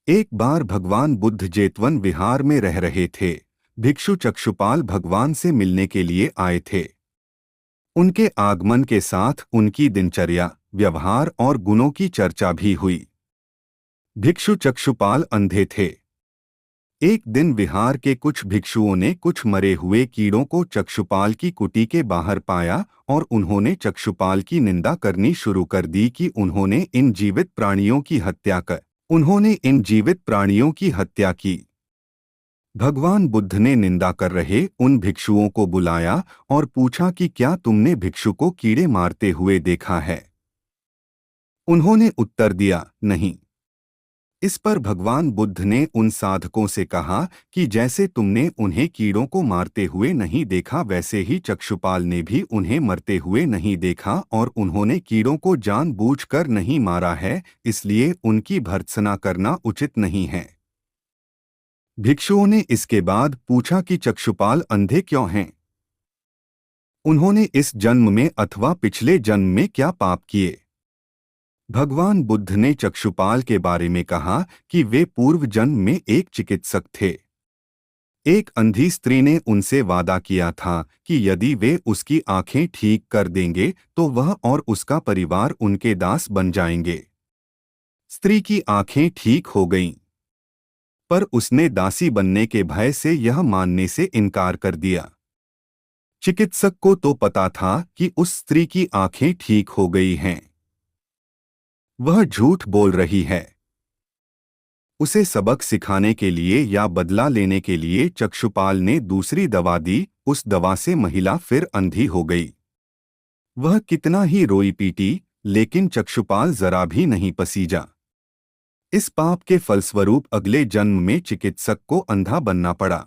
एक बार भगवान बुद्ध जेतवन विहार में रह रहे थे। भिक्षु चक्षुपाल भगवान से मिलने के लिए आए थे। उनके आगमन के साथ उनकी दिनचर्या, व्यवहार और गुणों की चर्चा भी हुई। भिक्षु चक्षुपाल अंधे थे। एक दिन विहार के कुछ भिक्षुओं ने कुछ मरे हुए कीड़ों को चक्षुपाल की कुटी के बाहर पाया और उन्होंने चक्षुपाल की निंदा करनी शुरू कर दी कि उन्होंने इन जीवित प्राणियों की हत्या की। भगवान बुद्ध ने निंदा कर रहे उन भिक्षुओं को बुलाया और पूछा कि क्या तुमने भिक्षु को कीड़े मारते हुए देखा है? उन्होंने उत्तर दिया, नहीं। इस पर भगवान बुद्ध ने उन साधकों से कहा कि जैसे तुमने उन्हें कीड़ों को मारते हुए नहीं देखा, वैसे ही चक्षुपाल ने भी उन्हें मरते हुए नहीं देखा और उन्होंने कीड़ों को जानबूझकर नहीं मारा है, इसलिए उनकी भर्त्सना करना उचित नहीं है। भिक्षुओं ने इसके बाद पूछा कि चक्षुपाल अंधे क्यों हैं? उन्होंने इस जन्म में अथवा पिछले जन्म में क्या पाप किए? भगवान बुद्ध ने चक्षुपाल के बारे में कहा कि वे पूर्व जन्म में एक चिकित्सक थे। एक अंधी स्त्री ने उनसे वादा किया था कि यदि वे उसकी आंखें ठीक कर देंगे तो वह और उसका परिवार उनके दास बन जाएंगे। स्त्री की आंखें ठीक हो गईं, पर उसने दासी बनने के भय से यह मानने से इनकार कर दिया। चिकित्सक को तो पता था कि उस स्त्री की आंखें ठीक हो गई हैं। वह झूठ बोल रही है। उसे सबक सिखाने के लिए या बदला लेने के लिए चक्षुपाल ने दूसरी दवा दी। उस दवा से महिला फिर अंधी हो गई। वह कितना ही रोई पीटी, लेकिन चक्षुपाल जरा भी नहीं पसीजा। इस पाप के फलस्वरूप अगले जन्म में चिकित्सक को अंधा बनना पड़ा।